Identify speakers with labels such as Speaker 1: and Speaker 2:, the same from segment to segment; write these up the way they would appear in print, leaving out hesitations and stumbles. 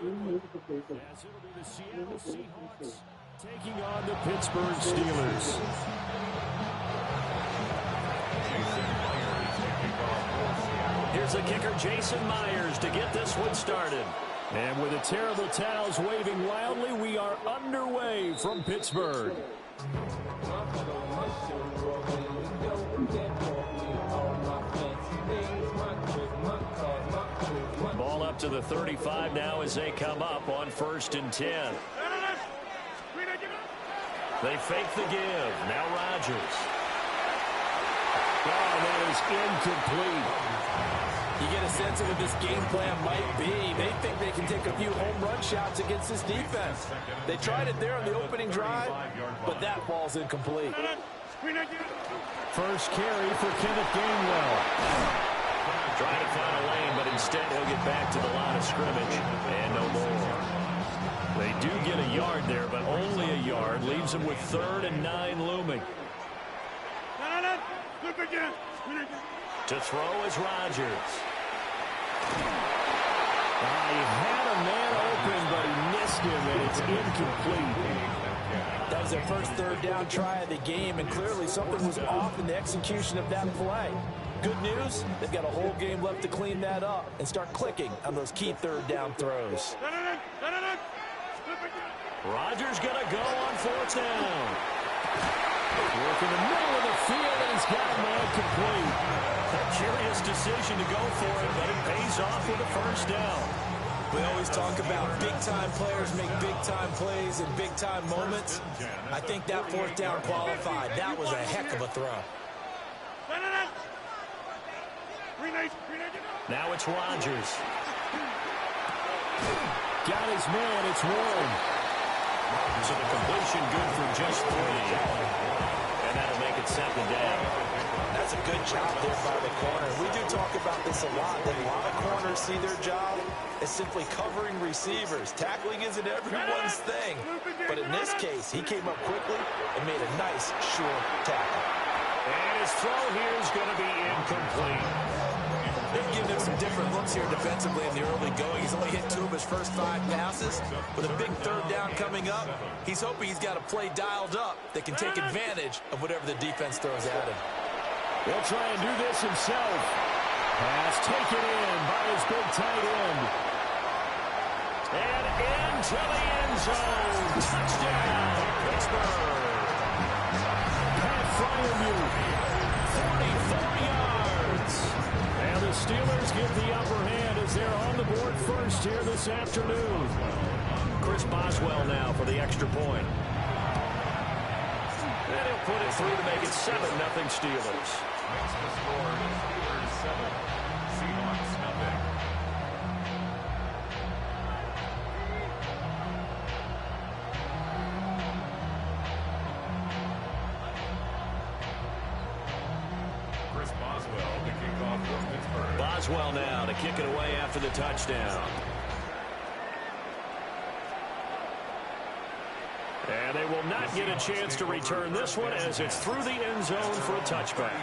Speaker 1: As it'll be the Seattle Seahawks taking on the Pittsburgh Steelers. Here's the kicker, Jason Myers, to get this one started. And with the terrible towels waving wildly, we are underway from Pittsburgh. Ball up to the 35 now as they come up on 1st and 10. They fake the give. Now Rodgers. Oh, that is incomplete.
Speaker 2: You get a sense of what this game plan might be. They think they can take a few home run shots against this defense. They tried it there on the opening drive, but that ball's incomplete.
Speaker 1: First carry for Kenneth Gainwell. Trying to find a lane, but instead he'll get back to the line of scrimmage. And no more. They do get a yard there, but only a yard. Leaves them with 3rd and 9 looming. To throw is Rodgers. He had a man open, but he missed him, and it's incomplete.
Speaker 2: That was their first 3rd down try of the game, and clearly something was off in the execution of that play. Good news, they've got a whole game left to clean that up and start clicking on those key 3rd down throws.
Speaker 1: Rodgers going to go on 4th down. Work in the middle of the field, and he's got a man complete. A curious decision to go for it, but it pays off with a 1st down.
Speaker 2: We always talk about big-time players make big-time plays in big-time moments. I think that 4th down qualified. That was a heck of a throw.
Speaker 1: Now it's Rodgers. Got his man, it's Warren. So the completion good for just 3. And that'll make it 2nd down.
Speaker 2: That's a good job there by the corner. We do talk about this a lot, that a lot of corners see their job as simply covering receivers. Tackling isn't everyone's thing. But in this case, he came up quickly and made a nice, short tackle.
Speaker 1: And his throw here is going to be incomplete.
Speaker 2: They've given him some different looks here defensively in the early going. He's only hit 2 of his first 5 passes. With a big 3rd down coming up, he's hoping he's got a play dialed up that can take advantage of whatever the defense throws at him.
Speaker 1: He'll try and do this himself. Pass taken in by his big tight end. And into the end zone. Touchdown, Pittsburgh. Pat Fryermuth, 44 yards. And the Steelers get the upper hand as they're on the board first here this afternoon. Chris Boswell now for the extra point. And he'll put it through to make it 7-0 Steelers.
Speaker 3: Makes the score Steelers 7, Seahawks 0. Chris Boswell to kick off for Pittsburgh.
Speaker 1: Boswell now to kick it away after the touchdown. And they will not get a chance to return this one as it's through the end zone for a touchback.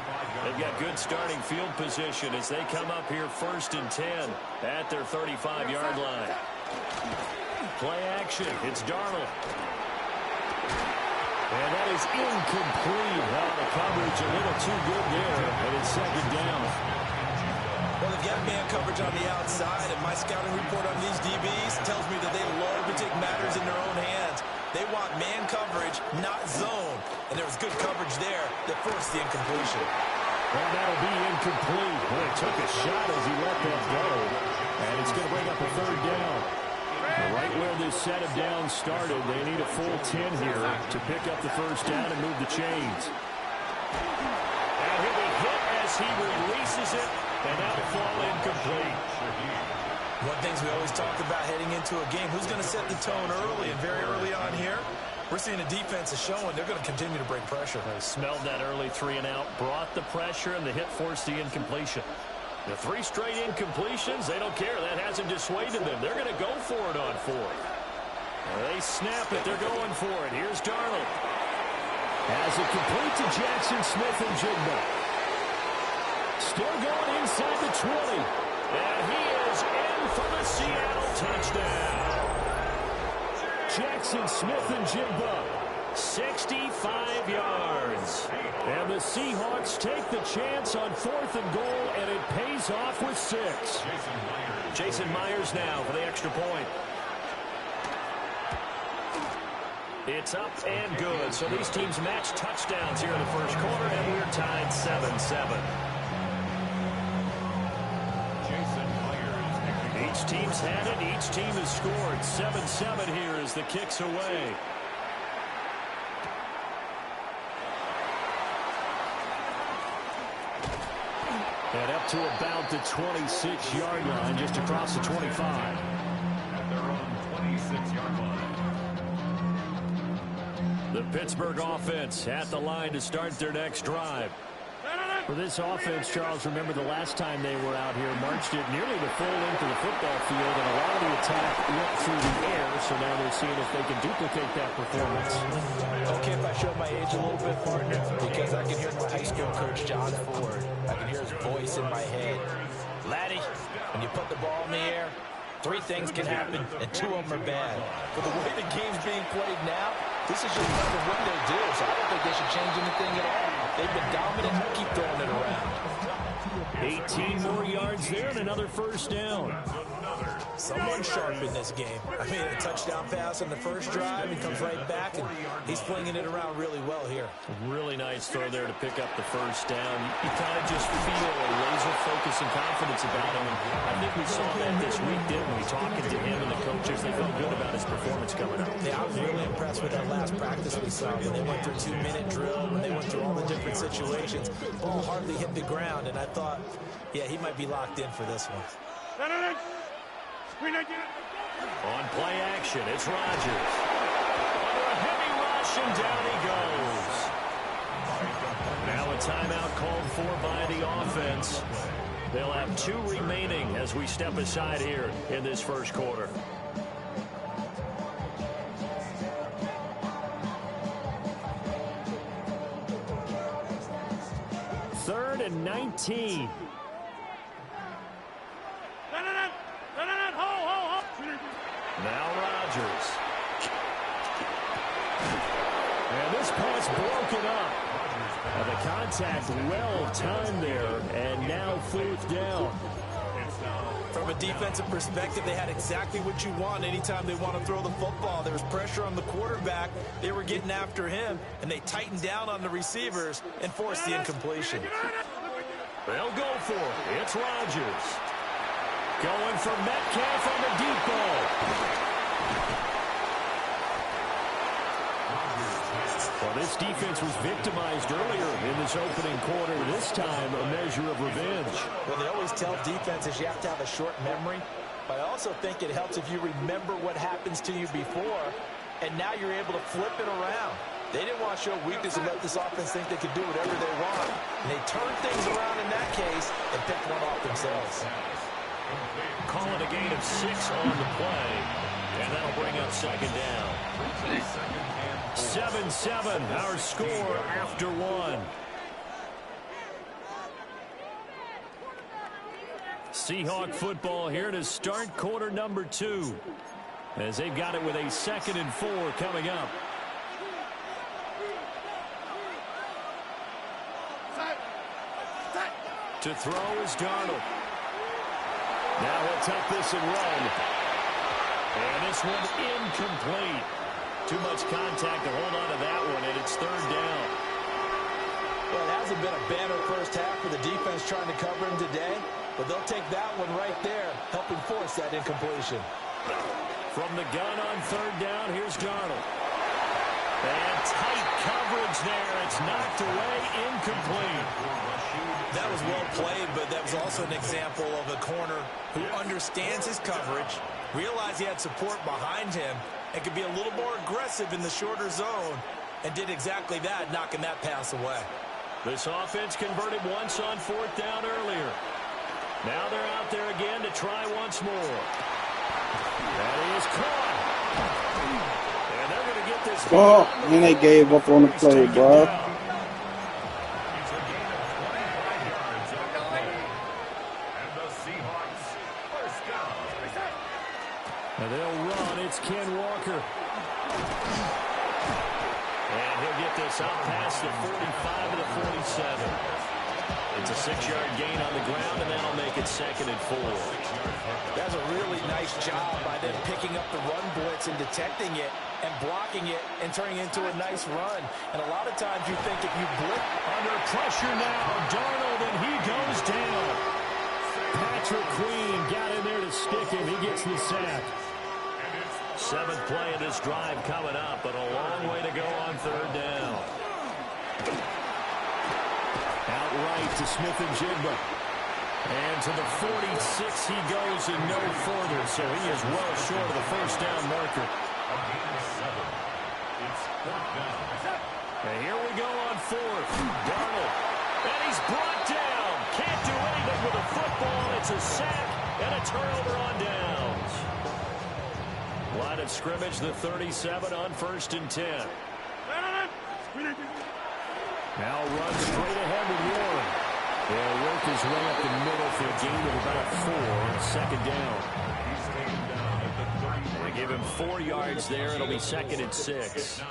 Speaker 1: They've got good starting field position as they come up here 1st and 10 at their 35-yard line. Play action. It's Darnold. And that is incomplete. Well, the coverage a little too good there, and it's 2nd down.
Speaker 2: Well, they've got man coverage on the outside, and my scouting report on these DBs tells me that they love to take matters in their own hands. They want man coverage, not zone. And there was good coverage there that forced the incompletion.
Speaker 1: Well, that'll be incomplete. Well, he took a shot as he let that go. And it's going to bring up a 3rd down. Right where this set of downs started, they need a full 10 here to pick up the 1st down and move the chains. And he'll be hit as he releases it, and that'll fall incomplete.
Speaker 2: One of the things we always talk about heading into a game, who's going to set the tone early, and very early on here, we're seeing the defense is showing they're going to continue to bring pressure.
Speaker 1: They smelled that early 3 and out, brought the pressure, and the hit forced the incompletion. The 3 straight incompletions, they don't care. That hasn't dissuaded them. They're going to go for it on 4th. They snap it. They're going for it. Here's Darnold. Has it complete to Jackson Smith and Jigba. Still going inside the 20. And he is in for the Seattle touchdown. Jackson Smith and Jigba. 65 yards. And the Seahawks take the chance on 4th and goal, and it pays off with 6. Jason Myers now for the extra point. It's up and good. So these teams match touchdowns here in the first quarter, and we're tied 7-7. Each team's had it. Each team has scored. 7-7 here as the kick's away. And up to about the 26-yard line, just across the 25.
Speaker 3: At their own 26-yard line.
Speaker 1: The Pittsburgh offense at the line to start their next drive. For this offense, Charles, remember the last time they were out here, marched it nearly the full length of the football field, and a lot of the attack went through the air, so now they're seeing if they can duplicate that performance.
Speaker 2: Okay, if I show my age a little bit, partner, because I can hear my high school coach, John Ford. I can hear his voice in my head. Laddie, when you put the ball in the air, 3 things can happen, and 2 of them are bad. But the way the game's being played now, this is just part of what they do, so I don't think they should change anything at all. They've been dominant. Keep throwing it around.
Speaker 1: 18 more yards there and another first down.
Speaker 2: Someone's sharp in this game. I mean, a touchdown pass on the first drive and comes right back, and he's flinging it around really well here.
Speaker 1: Really nice throw there to pick up the first down. You kind of just feel a laser focus and confidence about him. And I think we saw that this week, didn't we? Talking to him and the coaches, they felt good about his performance coming up.
Speaker 2: Yeah, I was really impressed with that last practice we saw when they went through 2-minute drill, when they went through all the different situations. Ball hardly hit the ground, and I thought, yeah, he might be locked in for this one.
Speaker 1: On play action, it's Rodgers. Under a heavy rush, and down he goes. Now a timeout called for by the offense. They'll have 2 remaining as we step aside here in this first quarter. Third and 19. Now Rodgers. And this pass broken up. And the contact well timed there. And now 4th down.
Speaker 2: From a defensive perspective, they had exactly what you want anytime they want to throw the football. There was pressure on the quarterback. They were getting after him, and they tightened down on the receivers and forced the incompletion.
Speaker 1: They'll go for it. It's Rodgers. Going for Metcalf on the deep ball. Well, this defense was victimized earlier in this opening quarter. This time, a measure of revenge.
Speaker 2: Well, they always tell defenses you have to have a short memory, but I also think it helps if you remember what happens to you before, and now you're able to flip it around. They didn't want to show weakness and let this offense think they could do whatever they want. And they turned things around in that case and picked one off themselves.
Speaker 1: Call it a gain of 6 on the play, and that'll bring up 2nd down. 7-7, our score after 1. Seahawk football here to start quarter number 2, as they've got it with a 2nd and 4 coming up. To throw is Darnold. Now he'll take this and run. And this one incomplete. Too much contact to hold on to that one, and it's 3rd down.
Speaker 2: Well, it hasn't been a banner first half for the defense trying to cover him today, but they'll take that one right there, helping force that incompletion.
Speaker 1: From the gun on 3rd down, here's Darnold. And tight coverage there. It's knocked away, incomplete.
Speaker 2: That was well played, but that was also an example of a corner who understands his coverage, realized he had support behind him, and could be a little more aggressive in the shorter zone, and did exactly that, knocking that pass away.
Speaker 1: This offense converted once on 4th down earlier. Now they're out there again to try once more. That is caught. And they're going to get this.
Speaker 4: Oh, and they gave up on the play, bro.
Speaker 1: And they'll run. It's Ken Walker. And he'll get this out past the 45 to the 47. It's a 6-yard gain on the ground, and that'll make it 2nd and 4.
Speaker 2: That's a really nice job by them picking up the run blitz and detecting it and blocking it and turning it into a nice run. And a lot of times you think if you blitz.
Speaker 1: Under pressure now, Darnold, and he goes down. Patrick Queen got in there to stick him. He gets the sack. 7th play of this drive coming up, but a long way to go on 3rd down. Outright to Smith-Njigba. And to the 46 he goes and no further, so he is well short of the 1st down marker. And here we go on 4th. Darnold. And he's brought down. Can't do anything with a football. It's a sack and a turnover on downs. Line of scrimmage, the 37 on 1st and 10. Now runs straight ahead with Warren. He'll work his way up the middle for a gain of about 4 on 2nd down. They give him 4 yards there. It'll be 2nd and 6.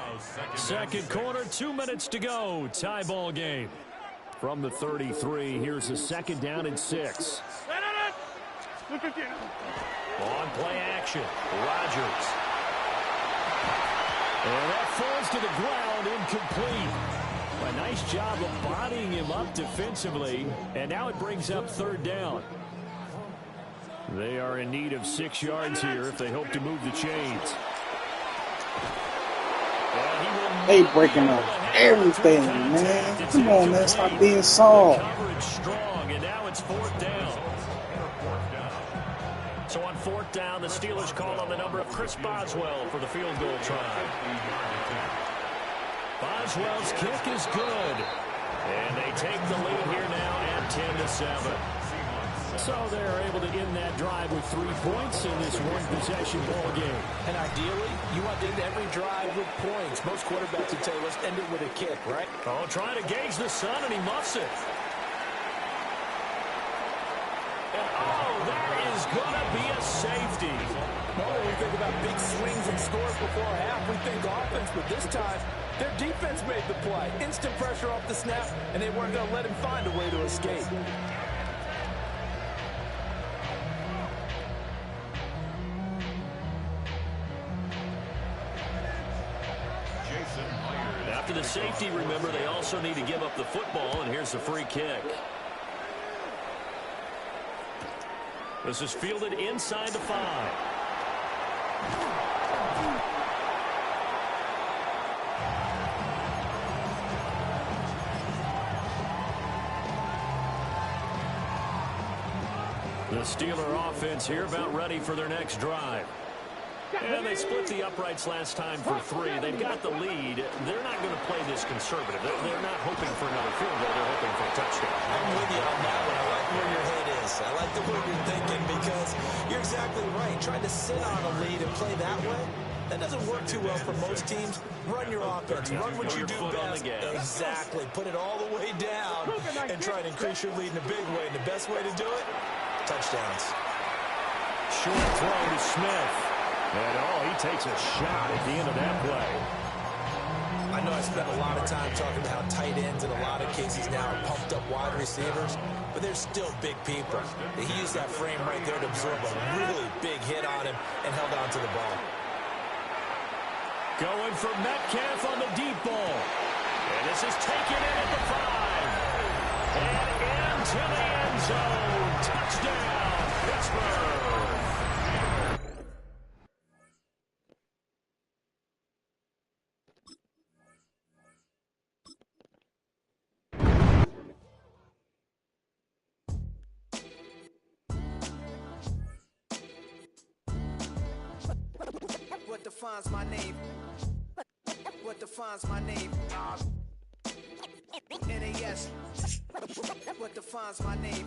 Speaker 1: 2nd quarter, 2 minutes to go. Tie ball game. From the 33, here's a 2nd down and 6. On play action, Rodgers. And that falls to the ground, incomplete. A nice job of bodying him up defensively, and now it brings up 3rd down. They are in need of 6 yards here if they hope to move the chains.
Speaker 4: They breaking up everything, man. Come on, man. Stop being soft.
Speaker 1: Coverage strong, and now it's 4th down. So on 4th down, the Steelers call on the number of Chris Boswell for the field goal try. Boswell's kick is good. And they take the lead here now at 10-7. So they're able to end that drive with 3 points in this one-possession ball game.
Speaker 2: And ideally, you want to end every drive with points. Most quarterbacks would tell you, let's end it with a kick, right?
Speaker 1: Oh, trying to gauge the sun, and he muffs it. And, oh, that is going to be a safety.
Speaker 2: Normally, we think about big swings and scores before a half. We think offense, but this time, their defense made the play. Instant pressure off the snap, and they weren't going to let him find a way to escape.
Speaker 1: After the safety, remember, they also need to give up the football, and here's the free kick. This is fielded inside the 5. The Steeler offense here about ready for their next drive. And they split the uprights last time for 3. They've got the lead. They're not going to play this conservative. They're not hoping for another field goal. They're hoping for a touchdown.
Speaker 2: I'm with you on that one. I like where your head is. I like the way you're thinking because you're exactly right. Trying to sit on a lead and play that way, that doesn't work too well for most teams. Run your offense. Run what you do best. Exactly. Put it all the way down and try to increase your lead in a big way. And the best way to do it, touchdowns.
Speaker 1: Short throw to Smith. And, oh, he takes a shot at the end of that play.
Speaker 2: I know I spent a lot of time talking about how tight ends in a lot of cases now are pumped up wide receivers, but they're still big people. He used that frame right there to absorb a really big hit on him and held on to the ball.
Speaker 1: Going for Metcalf on the deep ball. And this is taken in at the 5. And into the end zone. Touchdown, Pittsburgh.
Speaker 5: What defines my name? What defines my name? NAS. What defines my name?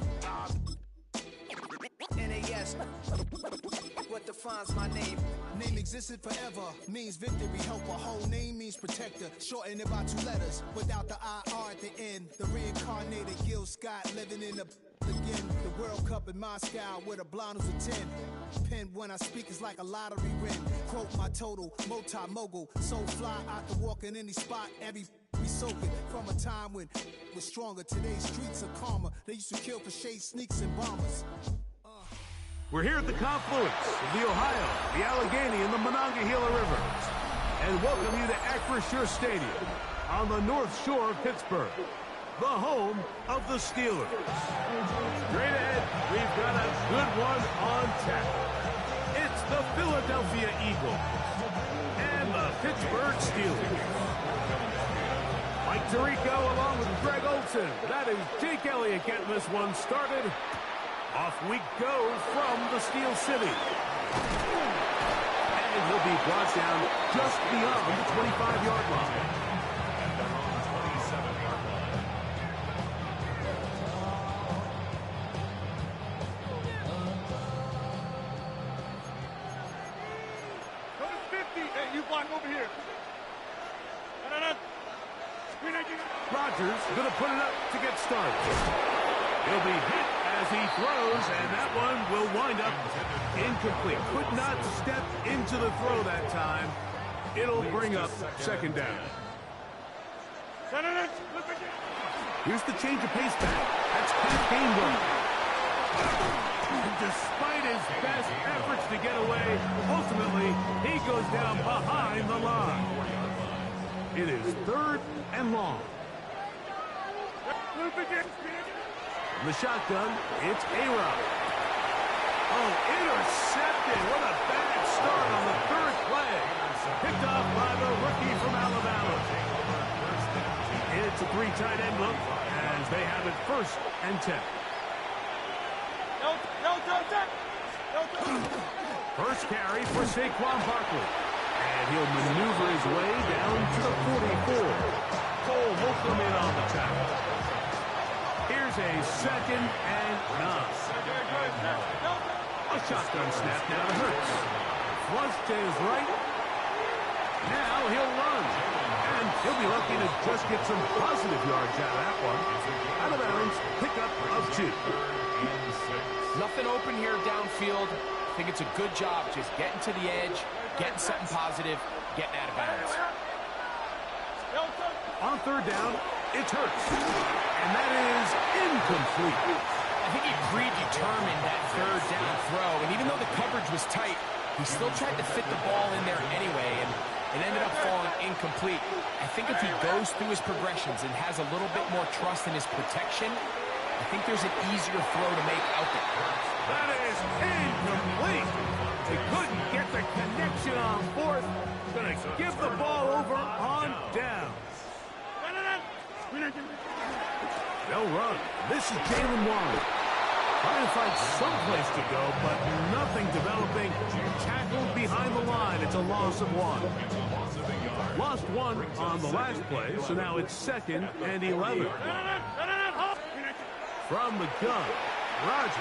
Speaker 5: NAS. What defines my name?
Speaker 6: Name existed forever, means victory, helper. Whole name means protector. Shorten it by 2 letters, without the IR at the end. The reincarnated Gil Scott living in the again. The World Cup in Moscow with a blonde who's a 10. Pen when I speak is like a lottery win. Quote my total, multi-mogul. So fly, I can walk in any spot, every be soaking. From a time when was stronger. Today's streets are calmer. They used to kill for shade sneaks and bombers.
Speaker 7: We're here at the confluence of the Ohio, the Allegheny, and the Monongahela Rivers. And welcome you to Acrisure Stadium on the North Shore of Pittsburgh, the home of the Steelers. Straight ahead, we've got a good one on tap. It's the Philadelphia Eagles and the Pittsburgh Steelers. Mike Tirico along with Greg Olson. That is Jake Elliott getting this one started. Off we go from the Steel City. And he'll be brought down just beyond the 25-yard line.
Speaker 3: At their own 27-yard line.
Speaker 8: Go to 50. Hey, you block over here.
Speaker 7: Rodgers going to put it up to get started. He'll be hit as he throws, and that one will wind up incomplete. Could not step into the throw that time. It'll bring up second down. Here's the change of pace back. That's Kenneth Gainwell. And despite his best efforts to get away, ultimately, he goes down behind the line. It is 3rd and long. From the shotgun, it's A-Rod. Oh, intercepted. What a bad start on the 3rd play. Picked off by the rookie from Alabama. It's a 3 tight end look as they have it 1st and 10. First carry for Saquon Barkley. And he'll maneuver his way down to the 44. Cole will come in on the tackle. Here's a 2nd and 9. A shotgun snap now to Hurts. Flush to his right. Now he'll run. And he'll be lucky to just get some positive yards out of that one. Out of bounds, pickup of 2.
Speaker 9: Nothing open here downfield. I think it's a good job just getting to the edge, getting something positive, getting out of bounds.
Speaker 7: On 3rd down, it's Hurts. And that is incomplete.
Speaker 9: I think he predetermined that 3rd down throw, and even though the coverage was tight, he still tried to fit the ball in there anyway, and it ended up falling incomplete. I think if he goes through his progressions and has a little bit more trust in his protection, I think there's an easier throw to make out there.
Speaker 7: That is incomplete. They couldn't get the connection on 4th. Gonna give the ball over on down. They'll run. This is Jalen Warren. Trying to find someplace to go, but nothing developing. Tackled behind the line. It's a loss of 1. Lost 1 on the last play, so now it's 2nd and 11. From the gun, Rodgers.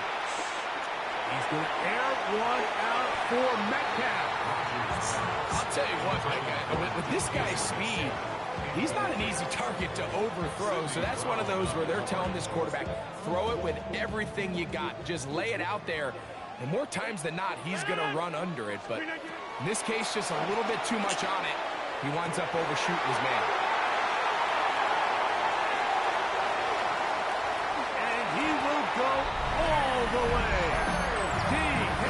Speaker 7: He's going to air one out for Metcalf.
Speaker 9: I'll tell you what, with this guy's speed, he's not an easy target to overthrow. So that's one of those where they're telling this quarterback, throw it with everything you got. Just lay it out there. And more times than not, he's going to run under it. But in this case, just a little bit too much on it. He winds up overshooting his man.
Speaker 7: And he will go all the way. D.K.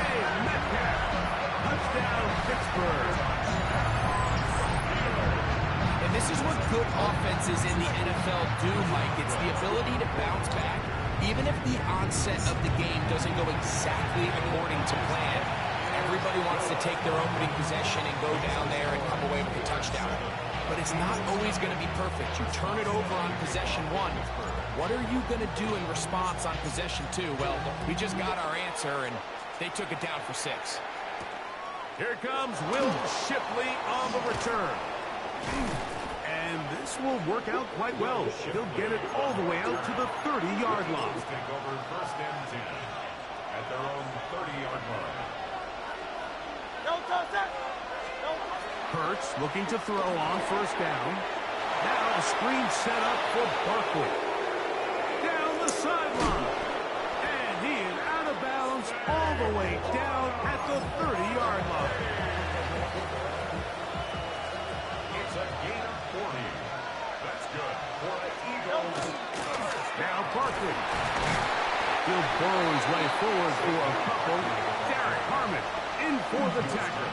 Speaker 7: Metcalf. Touchdown, Pittsburgh.
Speaker 9: And this is what good offenses in the NFL do, Mike. It's the ability to bounce back, even if the onset of the game doesn't go exactly according to plan. Everybody wants to take their opening possession and go down there and come away with a touchdown. But it's not always going to be perfect. You turn it over on possession 1. What are you going to do in response on possession 2? Well, we just got our answer, and they took it down for 6.
Speaker 7: Here comes Will Shipley on the return. And this will work out quite well. He'll get it all the way out to the 30-yard line.
Speaker 3: Take over 1st and 10 at their own 30-yard line.
Speaker 7: Hurts looking to throw on 1st down. Now a screen set up for Barkley. Down the sideline. And he down at the 30-yard line.
Speaker 3: It's a gain of 40. That's good for the Eagles.
Speaker 7: Now Barkley. He'll burrow his way forward for a couple. Derek Harmon in for the tackle.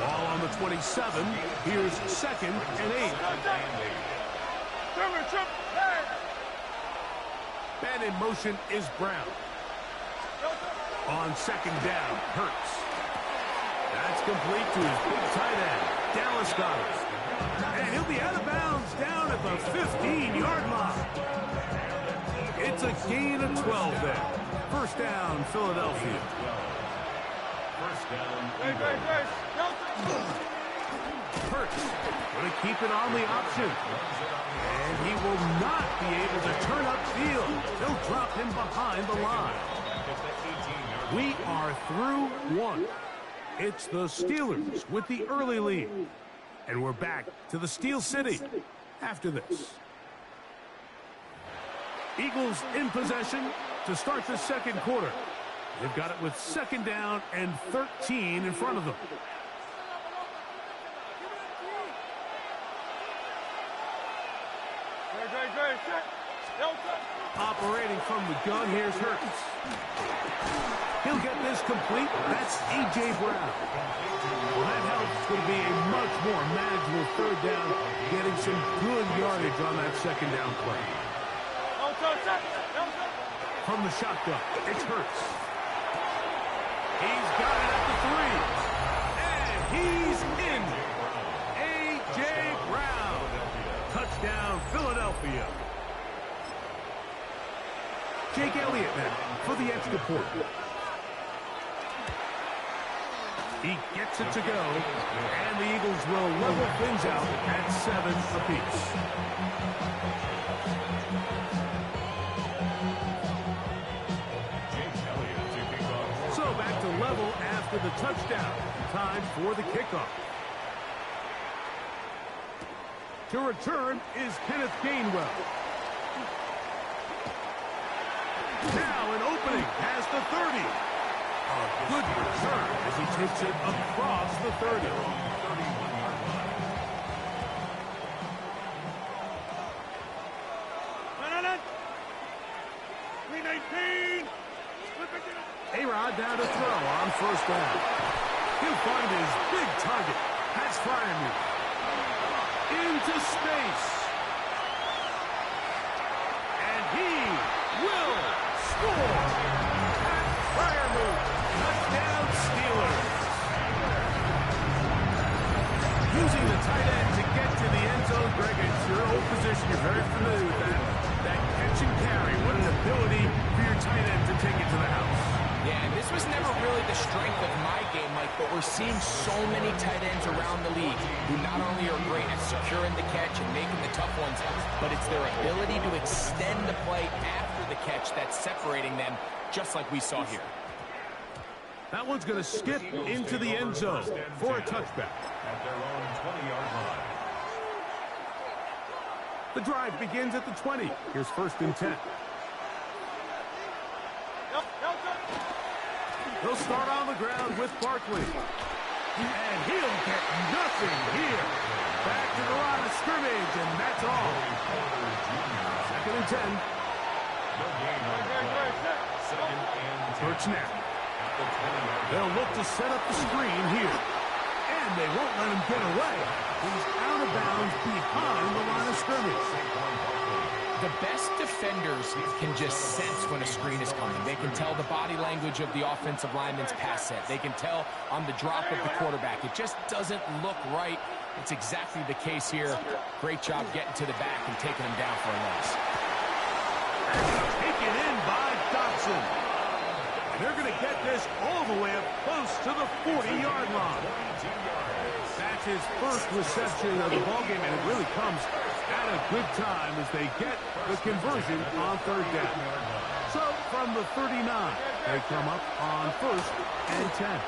Speaker 7: Ball on the 27. Here's 2nd and 8. Man in motion is Brown. On 2nd down, Hurts. That's complete to his big tight end, Dallas Goedert. And he'll be out of bounds down at the 15-yard line. It's a gain of 12 there. 1st down, Philadelphia. Hurts going to keep it on the option. And he will not be able to turn upfield. They'll drop him behind the line. We are through 1. It's the Steelers with the early lead. And we're back to the Steel City after this. Eagles in possession to start the 2nd quarter. They've got it with 2nd down and 13 in front of them. Operating from the gun, here's Hurts. He'll get this complete. That's A.J. Brown. Well, that helps. It's going to be a much more manageable 3rd down, getting some good yardage on that 2nd down play. From the shotgun, it's Hurts. He's got it at the 3. And he's in. A.J. Brown. Touchdown, Philadelphia. Jake Elliott now for the extra point. He gets it to go, and the Eagles will level things out at 7 apiece. So back to level after the touchdown. Time for the kickoff. To return is Kenneth Gainwell. Now an opening has the 30. A good return as he takes it across the 30. A-Rod down to throw on 1st down. He'll find his big target. That's Freiermuth. Into space. And he will score. Pat Freiermuth. Touchdown Steelers. Using the tight end to get to the end zone. Greg, it's your old position. You're very familiar with that. That catch and carry. What an ability for your tight end to take it to the house.
Speaker 9: Yeah, and this was never really the strength of my game, Mike, but we're seeing so many tight ends around the league who not only are great at securing the catch and making the tough ones, but it's their ability to extend the play after the catch that's separating them, just like we saw here.
Speaker 7: That one's going to skip into the end zone for a touchback.
Speaker 3: At their own 20-yard line.
Speaker 7: The drive begins at the 20. Here's 1st and 10. They'll start on the ground with Barkley. And he'll get nothing here. Back to the line of scrimmage, and that's all. 2nd and 10. Hurts now. They'll look to set up the screen here. And they won't let him get away. He's out of bounds behind the line of scrimmage.
Speaker 9: The best defenders can just sense when a screen is coming. They can tell the body language of the offensive lineman's pass set. They can tell on the drop of the quarterback. It just doesn't look right. It's exactly the case here. Great job getting to the back and taking him down for a loss.
Speaker 7: Taken in by Dotson. And they're going to get this all the way up close to the 40-yard line. That's his first reception of the ballgame, and it really comes at a good time as they get the conversion on 3rd down. So from the 39, they come up on 1st and 10.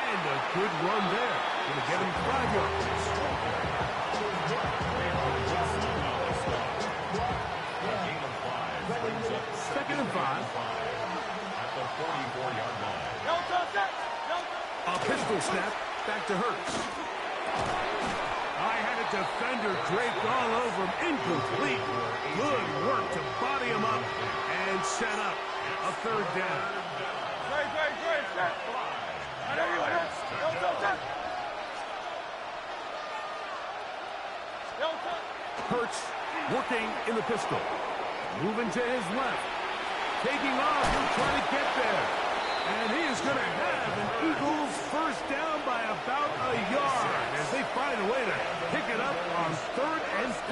Speaker 7: And a good run there. Going to get him 5 yards. 2nd and 5.
Speaker 3: 44-yard line.
Speaker 7: A pistol snap. Back to Hurts. I had a defender draped all over him. Incomplete. Good work to body him up and set up a third down. Hurts working in the pistol. Moving to his left. Taking off. He'll try to get there. And he is going to have an Eagles first down by about a yard as they find a way to pick it up on 3rd and 5.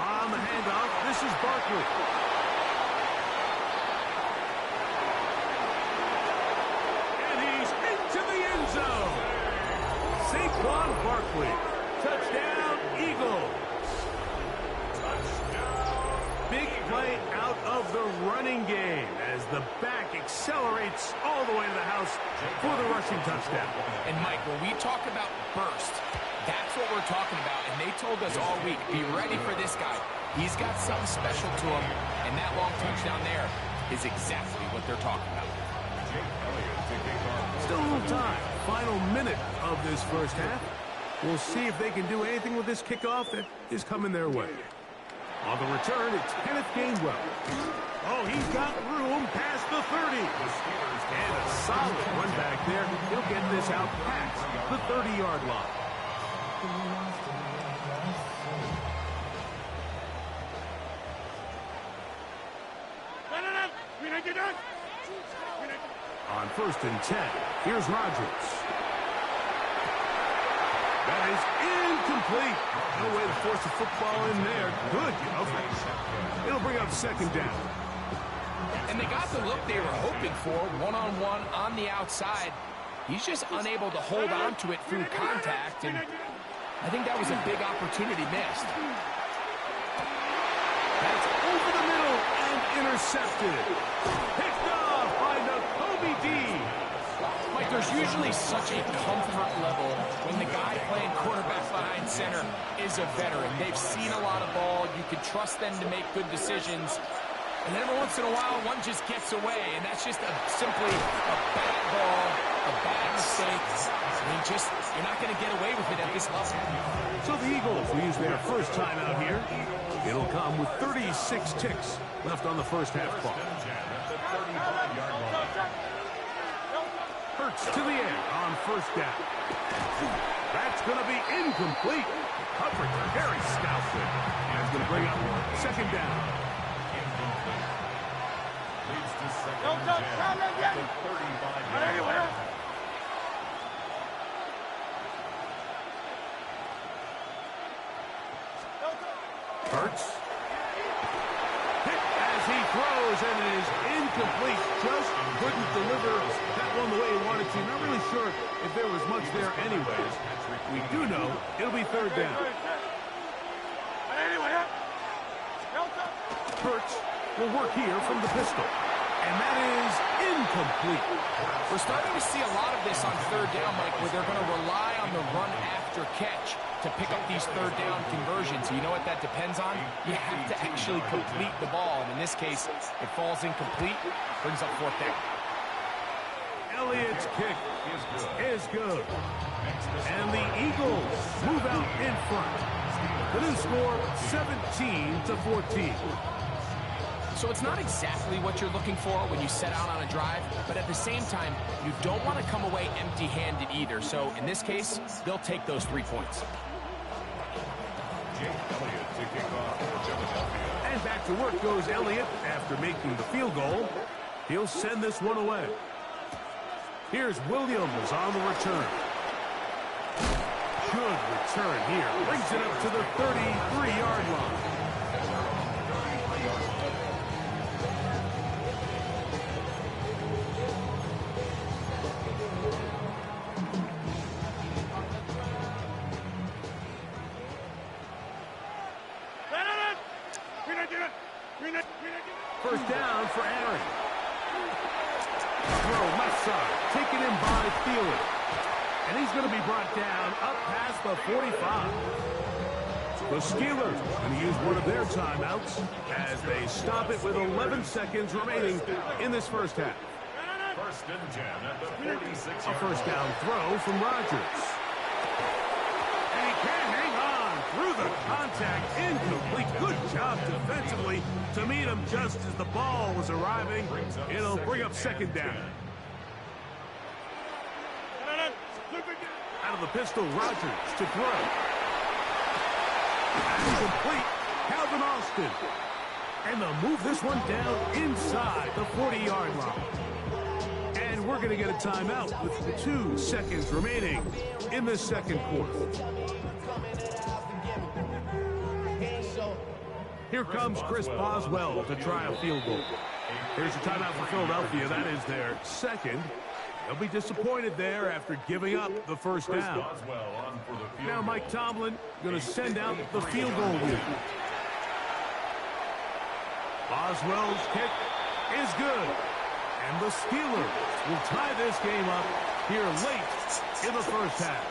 Speaker 7: On the handoff, this is Barkley. And he's into the end zone. Saquon Barkley. Touchdown, Eagles. Big play out of the running game as the back accelerates all the way to the house for the rushing touchdown.
Speaker 9: And, Mike, when we talk about burst, that's what we're talking about. And they told us all week, be ready for this guy. He's got something special to him, and that long touchdown there is exactly what they're talking about.
Speaker 7: Still a little time. Final minute of this first half. We'll see if they can do anything with this kickoff that is coming their way. On the return, it's Kenneth Gainwell. Oh, he's got room past the 30. And a solid run back there. He'll get this out past the 30-yard line. On 1st and 10, here's Rodgers. That is incomplete. No way to force the football in there. Good coverage. It'll bring up 2nd down.
Speaker 9: And they got the look they were hoping for, one-on-one on the outside. He's just unable to hold on to it through contact, and I think that was a big opportunity missed.
Speaker 7: That's over the middle and intercepted. Picked off by Nakobe Dean.
Speaker 9: Mike, there's usually such a comfort level when the guy playing quarterback behind center is a veteran. They've seen a lot of ball. You can trust them to make good decisions. And then every once in a while, one just gets away, and that's just simply a bad ball, a bad mistake. I mean, you're not going to get away with it at this level.
Speaker 7: So the Eagles will use their first time out here. It'll come with 36 ticks left on the first half clock. Hurts to the air on 1st down. That's going to be incomplete. Coverage very scouted. And it's going to bring up 2nd down.
Speaker 3: Leads to 2nd and 10 at the 35-yard line.
Speaker 7: Hurts. Hit as he throws, and it is incomplete. Just couldn't deliver that one the way he wanted to. Not really sure if there was much there anyways. We do know it'll be 3rd down. Hurts will work here from the pistol. And that is incomplete.
Speaker 9: We're starting to see a lot of this on 3rd down, Mike, where they're going to rely on the run after catch to pick up these 3rd down conversions. You know what that depends on? You have to actually complete the ball. And in this case, it falls incomplete, brings up 4th down.
Speaker 7: Elliott's kick is good. And the Eagles move out in front. The new score, 17-14.
Speaker 9: So it's not exactly what you're looking for when you set out on a drive, but at the same time, you don't want to come away empty-handed either. So in this case, they'll take those 3 points.
Speaker 7: And back to work goes Elliott after making the field goal. He'll send this one away. Here's Williams on the return. Good return here. Brings it up to the 33-yard line. First down for Aaron. Throw left side, taken in by Thielen. And he's going to be brought down up past the 45. The Steelers going to use one of their timeouts as they stop it with 11 seconds remaining in this first half.
Speaker 3: First and 10 at the 46.
Speaker 7: A first down throw from Rodgers. And he can't hang on through the contact. Incomplete. Good job defensively to meet him just as the ball was arriving. It'll bring up second down. Out of the pistol, Rodgers to throw. And complete. Calvin Austin. And they'll move this one down inside the 40-yard line. And we're going to get a timeout with 2 seconds remaining in the second quarter. Here comes Chris Boswell to try a field goal. Here's a timeout for Philadelphia. That is their second. They'll be disappointed there after giving up the first down. Now Mike Tomlin going to send out the field goal unit. Boswell's kick is good. And the Steelers will tie this game up here late in the first half.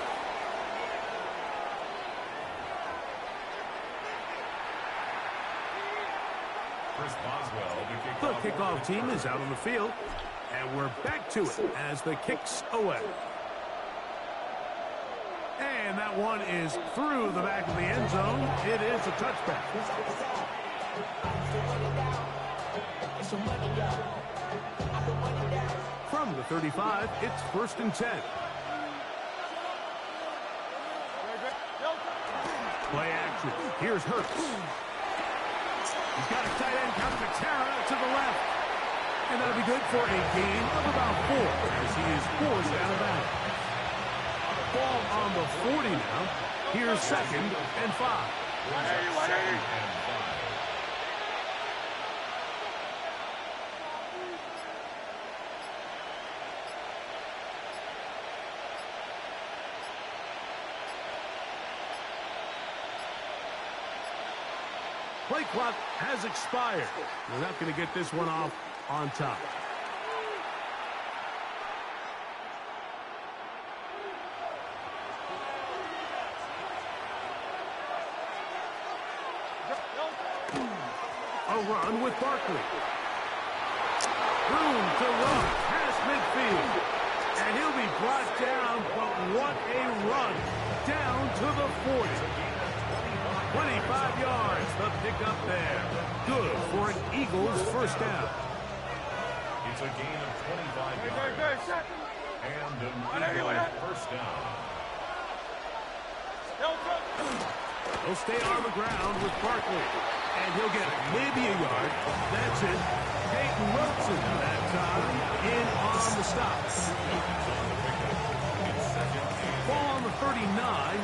Speaker 7: The kickoff team is out on the field, and we're back to it as the kick's away. And that one is through the back of the end zone. It is a touchback. From the 35, it's first and 10. Play action. Here's Hurts. He's got a tight end, Capatera, to the left. And that'll be good for a gain of about 4 as he is forced out of bounds. Ball on the 40 now. Here's second and 5.
Speaker 8: 180.
Speaker 7: Play clock has expired. We're not going to get this one off on top. A run with Barkley. Room to run past midfield. And he'll be brought down, but what a run down to the 40. 25 yards, the pickup there. Good for an Eagles first down.
Speaker 3: It's a gain of 25 yards. And an Eagles first down.
Speaker 7: He'll stay on the ground with Barkley. And he'll get maybe a yard. That's it. Peyton Wilson that time in on the stop. Ball on the 39.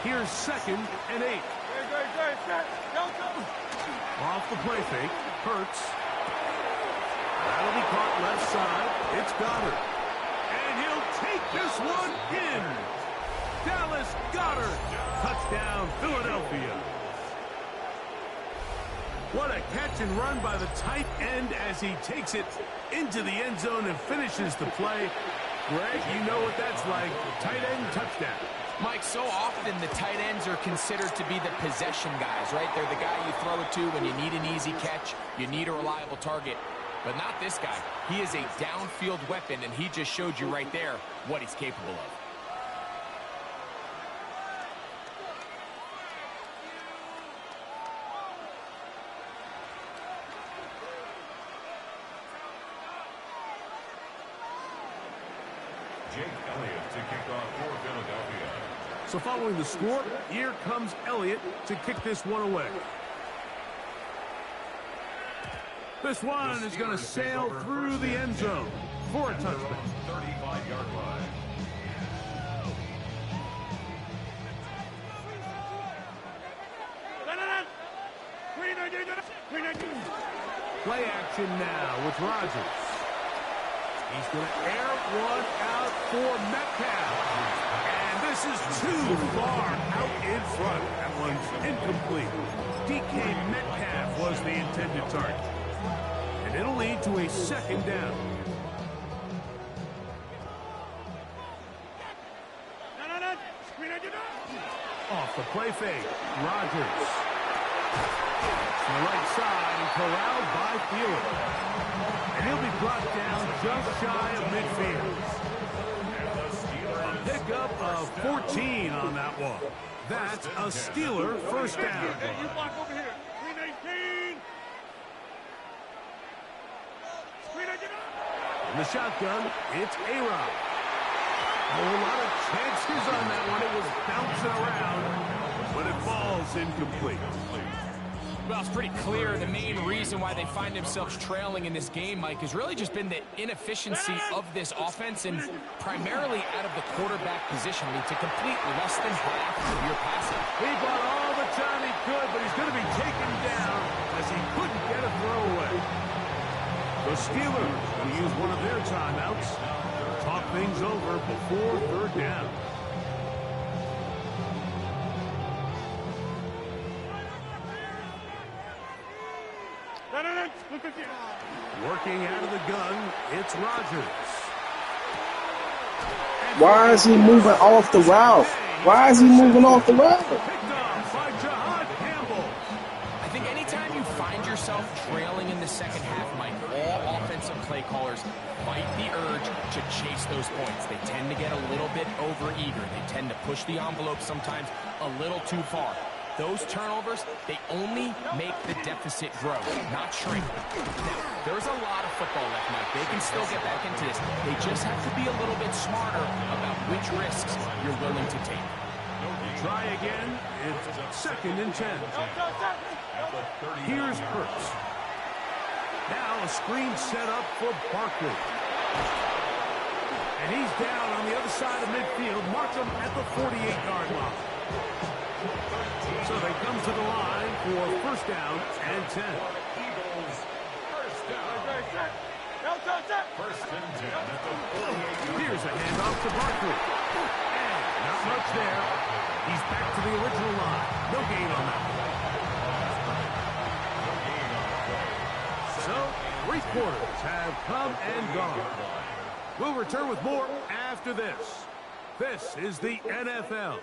Speaker 7: Here's second and 8. Off the play fake. Hurts. That'll be caught left side. It's Goddard. And he'll take this one in. Dallas Goddard. Touchdown, Philadelphia. What a catch and run by the tight end as he takes it into the end zone and finishes the play. Greg, you know what that's like. Tight end touchdown.
Speaker 9: Mike, so often the tight ends are considered to be the possession guys, right? They're the guy you throw it to when you need an easy catch, you need a reliable target. But not this guy. He is a downfield weapon, and he just showed you right there what he's capable of.
Speaker 3: Jake Elliott to kick off for Philadelphia.
Speaker 7: So following the score, here comes Elliott to kick this one away. This one is going to sail through the end zone for a touchdown.
Speaker 3: 35-yard line.
Speaker 7: Play action now with Rodgers. He's going to air one out for Metcalf. And this is too far out in front. That one's incomplete. DK Metcalf was the intended target. And it'll lead to a second down. Off The play fake. Rodgers. To the right side and corralled by Thielen. And he'll be brought down just shy of midfield. A pickup of 14 on that one. That's a Steeler first down.
Speaker 8: Hey, you block over here. 319.
Speaker 7: In the shotgun, it's A-Rod. A lot of chances on that one. It was bouncing around, but it falls incomplete.
Speaker 9: Well, it's pretty clear the main reason why they find themselves trailing in this game, Mike, has really just been the inefficiency of this offense and primarily out of the quarterback position. I mean, to complete less than half of your passing.
Speaker 7: He got all the time he could, but he's going to be taken down as he couldn't get a throw away. The Steelers will use one of their timeouts to talk things over before third down. Working out of the gun, it's Rodgers.
Speaker 4: Why is he moving off the route? Why is he moving off the route?
Speaker 9: I think anytime you find yourself trailing in the second half, Mike, all offensive play callers fight the urge to chase those points. They tend to get a little bit overeager. They tend to push the envelope sometimes a little too far. Those turnovers, they only make the deficit grow, not shrink. Now, there's a lot of football left, Mike. They can still get back into this. They just have to be a little bit smarter about which risks you're willing to take.
Speaker 7: Try again. It's 2nd and 10. Here's Hurts. Now a screen set up for Barkley. And he's down on the other side of midfield. Mark him at the 48-yard line. So they come to the line for first down and 10.
Speaker 3: Eagles, first down. First and 10 at the 48.
Speaker 7: Here's a handoff to Barkley. And not much there. He's back to the original line. No gain on that one. So, 3 quarters have come and gone. We'll return with more after this. This is the NFL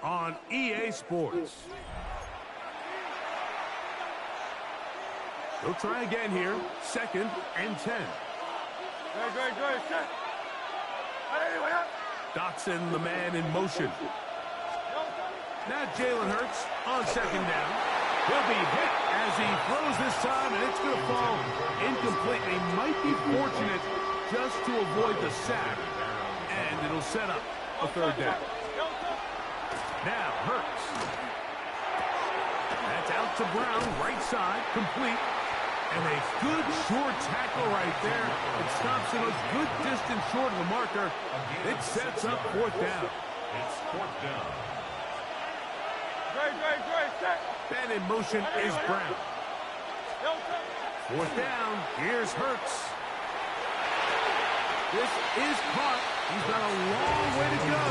Speaker 7: on EA Sports. They'll try again here. 2nd and 10. Dotson, the man in motion. Now Jalen Hurts on 2nd down. He'll be hit as he throws this time, and it's going to fall incomplete. They might be fortunate just to avoid the sack, and it'll set up a third down. Now Hurts. That's out to Brown, right side, complete. And a good short tackle right there. It stops him a good distance short of the marker. It sets up 4th down.
Speaker 3: It's 4th down.
Speaker 7: Ben in motion is Brown. 4th down. Here's Hurts. This is caught. He's got a long way to go.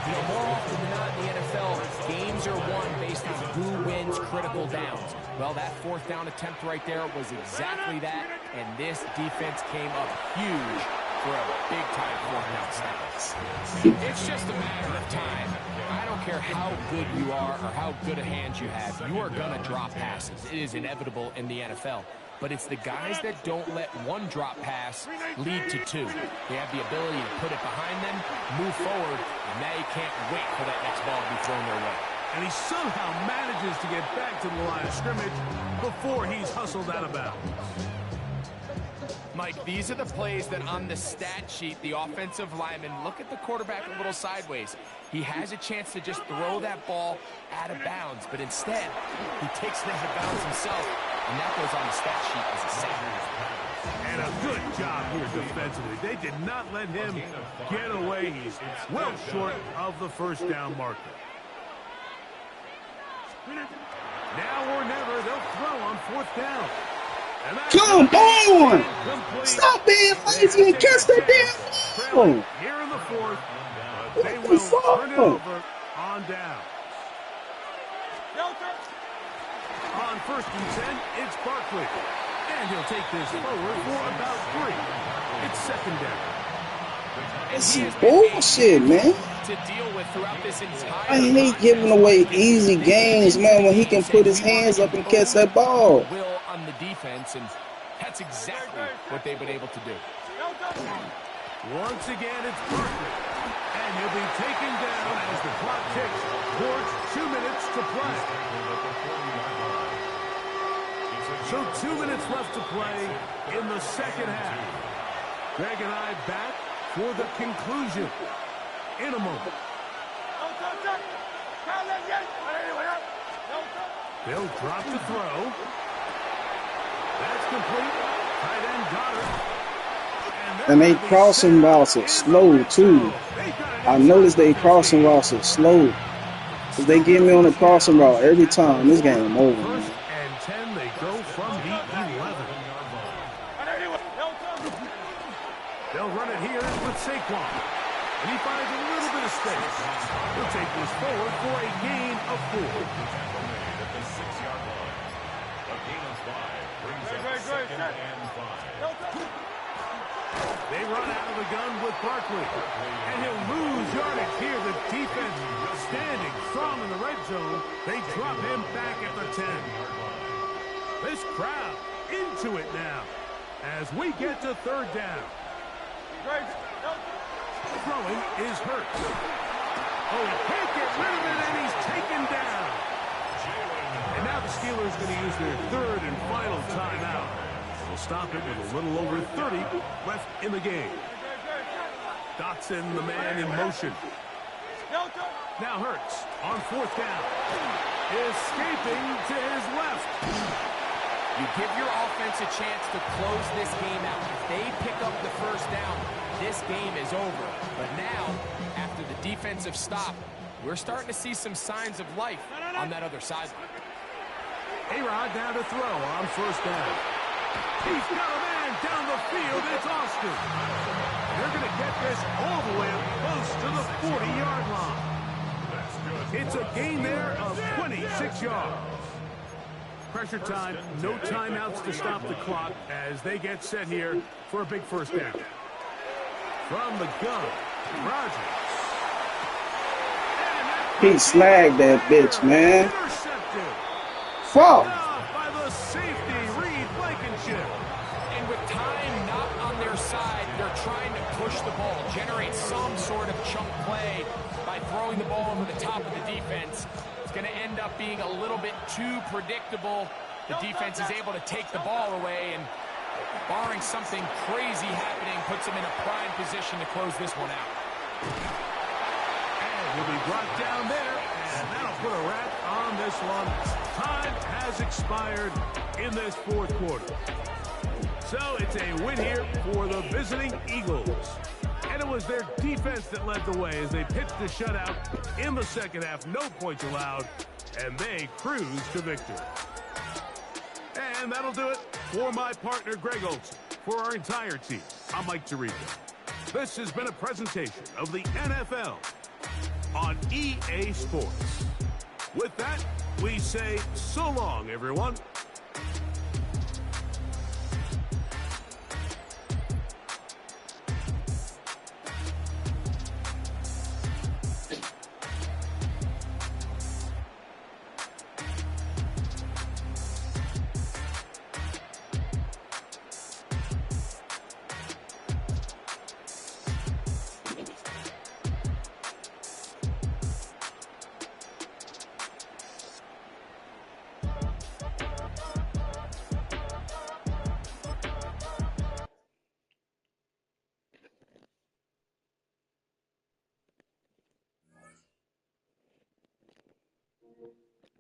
Speaker 9: You know, more often than not in the NFL, games are won based on who wins critical downs. Well, that 4th down attempt right there was exactly that, and this defense came up huge for a big-time 4th down stop. It's just a matter of time. I don't care how good you are or how good a hand you have, you are going to drop passes. It is inevitable in the NFL. But it's the guys that don't let one drop pass lead to 2. They have the ability to put it behind them, move forward, and now you can't wait for that next ball to be thrown their way.
Speaker 7: And he somehow manages to get back to the line of scrimmage before he's hustled out of bounds.
Speaker 9: Mike, these are the plays that on the stat sheet, the offensive lineman look at the quarterback a little sideways. He has a chance to just throw that ball out of bounds, but instead, he takes it out of bounds himself, and that goes on the stat sheet as a sack.
Speaker 7: And a good job here defensively. They did not let him get away. He's well short of the first down marker. Now or never, they'll throw on 4th down.
Speaker 4: Come on! Stop being lazy and catch that damn ball!
Speaker 7: Here in the 4th, but they will turn it over on down. On 1st and 10, it's Barkley. And he'll take this forward for about 3. It's 2nd down.
Speaker 4: This is bullshit, man.
Speaker 9: To to deal with throughout this entire
Speaker 4: I hate giving away easy games, man, when he can put his hands up and catch that ball.
Speaker 9: Will on the defense, and that's exactly what they've been able to do.
Speaker 7: Once again, it's Barkley. And he'll be taken down as the clock ticks towards 2 minutes to play. So 2 minutes left to play in the second half. Greg and I back for the conclusion in a moment. They'll drop the throw. That's complete. Tight end got it.
Speaker 4: And they crossing routes are slow, too. I noticed they crossing routes are slow. Because they get me on the crossing route every time. This game over, man.
Speaker 7: First and 10, they go from the 11. They'll run it here with Saquon. And he finds a little bit of space. He'll take this forward for a gain of 4. They run out of the gun with Barkley. And he'll lose yardage here. The defense standing strong in the red zone. They drop him back at the 10. This crowd into it now as we get to third down. Throwing is Hurts. Oh, he can't get rid of it, and he's taken down. And now the Steelers going to use their third and final timeout. They'll stop it with a little over 30 left in the game. Dotson, the man in motion. Now Hurts on fourth down. Escaping to his left.
Speaker 9: You give your offense a chance to close this game out. If they pick up the first down, this game is over. But now, after the defensive stop, we're starting to see some signs of life on that other sideline.
Speaker 7: A-Rod down to throw on first down. He's got a man down the field. It's Austin. They're going to get this all the way up close to the 40-yard line. It's a gain there of 26 yards. Pressure time, no timeouts to stop the clock as they get set here for a big first down. From the gun, Rodgers.
Speaker 4: He slagged that bitch, man. Fuck.
Speaker 7: By the safety, Reed Blankenship.
Speaker 9: And with time not on their side, they're trying to push the ball, generate some sort of chunk play by throwing the ball over the top of the defense. It's going to end up being a little bit too predictable. The defense is able to take the ball away, and barring something crazy happening, puts them in a prime position to close this one out.
Speaker 7: And he'll be brought down there, and that'll put a wrap on this one. Time has expired in this fourth quarter. So it's a win here for the visiting Eagles. And it was their defense that led the way as they pitched the shutout in the second half. No points allowed, and they cruised to victory. And that'll do it for my partner, Greg Olson. For our entire team, I'm Mike Tirico. This has been a presentation of the NFL on EA Sports. With that, we say so long, everyone.